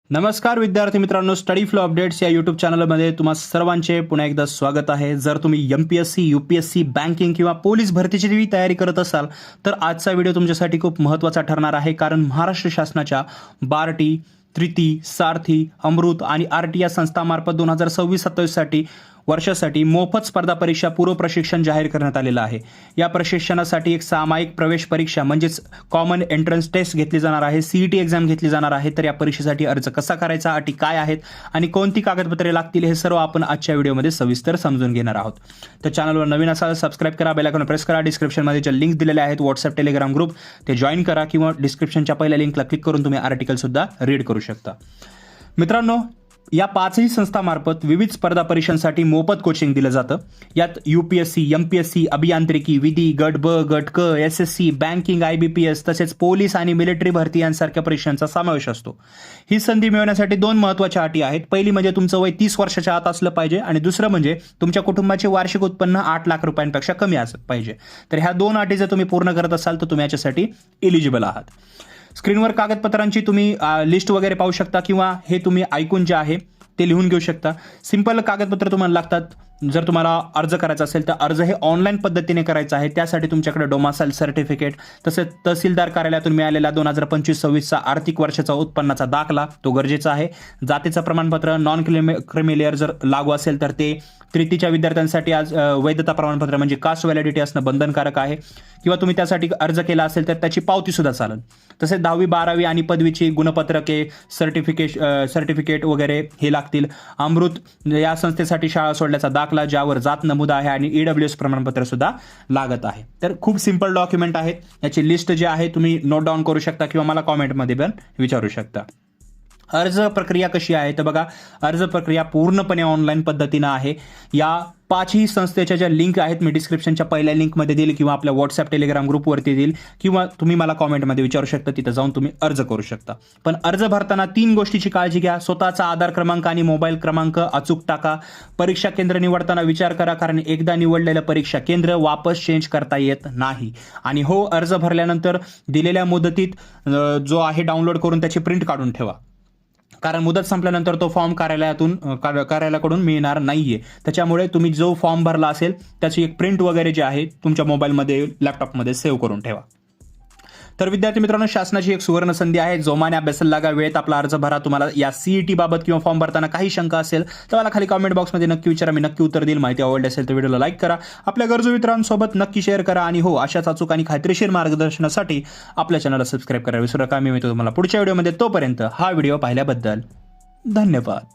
नमस्कार विद्यार्थी मित्रांनो, स्टडी फ्लो अपडेट्स या यूट्यूब चॅनलमध्ये तुम्हा सर्वांचे पुन्हा एकदा स्वागत आहे. जर तुम्ही MPSC, UPSC, बँकिंग किंवा पोलीस भरतीची तयारी करत असाल तर आजचा व्हिडिओ तुमच्यासाठी खूप महत्त्वाचा ठरणार आहे. कारण महाराष्ट्र शासनाच्या बार्टी, त्रिती, सारथी, अमृत आणि RT या संस्थांमार्फत 2026-27 वर्षासाठी मोफत स्पर्धा परीक्षा पूर्व प्रशिक्षण जाहीर करण्यात आलेलं आहे. या प्रशिक्षणासाठी एक सामायिक प्रवेश परीक्षा म्हणजेच कॉमन एंट्रन्स टेस्ट घेतली जाणार आहे. CET एक्झाम घेतली जाणार आहे. तर या परीक्षेसाठी अर्ज कसा करायचा, अटी काय आहेत आणि कोणती कागदपत्रे लागतील हे सर्व आपण आजच्या व्हिडिओमध्ये सविस्तर समजून घेणार आहोत. तर चॅनलवर नवीन असाल सबस्क्राईब करा, बेल आयकॉन प्रेस करा, डिस्क्रिप्शनमध्ये जे लिंक दिलेले आहेत व्हॉट्सअप टेलिग्राम ग्रुप ते जॉईन करा किंवा डिस्क्रिप्शनच्या पहिल्या लिंकला क्लिक करून तुम्ही आर्टिकल सुद्धा रीड करू शकता. मित्रांनो, या पाचही संस्थांमार्फत विविध स्पर्धा परीक्षांसाठी मोफत कोचिंग दिलं जातं. यात UPSC, MPSC, अभियांत्रिकी, विधी, गट ब, गट क, SSC, बँकिंग, IBPS तसेच पोलीस आणि मिलिटरी भरती यांसारख्या परीक्षांचा समावेश असतो. ही संधी मिळवण्यासाठी दोन महत्त्वाच्या अटी आहेत. पहिली म्हणजे तुमचं वय 30 वर्षाच्या आत असलं पाहिजे आणि दुसरं म्हणजे तुमच्या कुटुंबाचे वार्षिक उत्पन्न 8 लाख रुपयांपेक्षा कमी असलं पाहिजे. तर ह्या दोन अटी जर तुम्ही पूर्ण करत असाल तर तुम्ही याच्यासाठी एलिजिबल आहात. स्क्रीनवर कागदपत्रांची तुम्ही लिस्ट वगैरे पाहू शकता किंवा हे तुम्ही ऐकून जे आहे ते लिहून घेऊ शकता. सिंपल कागदपत्र तुम्हाला लागतात. जर तुम्हाला अर्ज करायचा असेल तर अर्ज हे ऑनलाईन पद्धतीने करायचा आहे. त्यासाठी तुमच्याकडे डोमासाईल सर्टिफिकेट तसेच तहसीलदार कार्यालयातून मिळालेला 2025-26चा आर्थिक वर्षाचा उत्पन्नाचा दाखला तो गरजेचा आहे. जातीचं प्रमाणपत्र, नॉन क्रिमी लेअर जर लागू असेल तर ते, तृतीच्या विद्यार्थ्यांसाठी आज वैधता प्रमाणपत्र म्हणजे कास्ट व्हॅलिडिटी असणं बंधनकारक आहे किंवा तुम्ही त्यासाठी अर्ज केला असेल तर त्याची पावती सुद्धा चालेल. तसेच 10वी 12वी आणि पदवीची गुणपत्रके, सर्टिफिकेट वगैरे हे लागतील. अमृत या संस्थेसाठी शाळा सोडल्याचा दाखला ज्यावर जात नमूद आहे आणि EWS प्रमाणपत्र सुद्धा लागत आहे. तर खूप सिंपल डॉक्युमेंट आहेत. याची लिस्ट जी आहे तुम्ही नोट डाऊन करू शकता किंवा मला कॉमेंटमध्ये पण विचारू शकता. अर्ज प्रक्रिया कशी आहे तर बघा, अर्ज प्रक्रिया पूर्णपणे ऑनलाईन पद्धतीनं आहे. या पाचही संस्थेच्या ज्या लिंक आहेत मी डिस्क्रिप्शनच्या पहिल्या लिंकमध्ये देईल किंवा आपल्या व्हॉट्सअप टेलिग्राम ग्रुपवरती देईल किंवा तुम्ही मला कॉमेंटमध्ये विचारू शकता, तिथं जाऊन तुम्ही अर्ज करू शकता. पण अर्ज भरताना 3 गोष्टीची काळजी घ्या. स्वतःचा आधार क्रमांक आणि मोबाईल क्रमांक अचूक टाका. परीक्षा केंद्र निवडताना विचार करा, कारण एकदा निवडलेलं परीक्षा केंद्र वापस चेंज करता येत नाही. आणि हो, अर्ज भरल्यानंतर दिलेल्या मुदतीत जो आहे डाउनलोड करून त्याची प्रिंट काढून ठेवा, कारण मुदत संपल्यानंतर तो फॉर्म कार्यालयाकडून मिळणार नाहीये. त्याच्यामुळे तुम्ही जो फॉर्म भरला असेल त्याची एक प्रिंट वगैरे जी आहे तुमच्या मोबाईलमध्ये, लॅपटॉपमध्ये सेव्ह करून ठेवा. तर विद्यार्थी मित्रांनो, शासनाची एक सुवर्ण संधी आहे. जोमाने अभ्यासाला लागा, वेळेत आपला अर्ज भरा. तुम्हाला या CET बाबत किंवा फॉर्म भरताना काही शंका असेल तर मला खाली कॉमेंट बॉक्समध्ये नक्की विचारा, मी नक्की उत्तर देईल. माहिती आवडली असेल तर व्हिडिओला लाईक करा, आपल्या गरजू मित्रांसोबत नक्की शेअर करा आणि हो, अशाच अचूक आणि खात्रीशीर मार्गदर्शनासाठी आपल्या चॅनलला सबस्क्राईब करायला विसरू नका. मी तुम्हाला पुढच्या व्हिडिओमध्ये. तोपर्यंत हा व्हिडिओ पाहिल्याबद्दल धन्यवाद.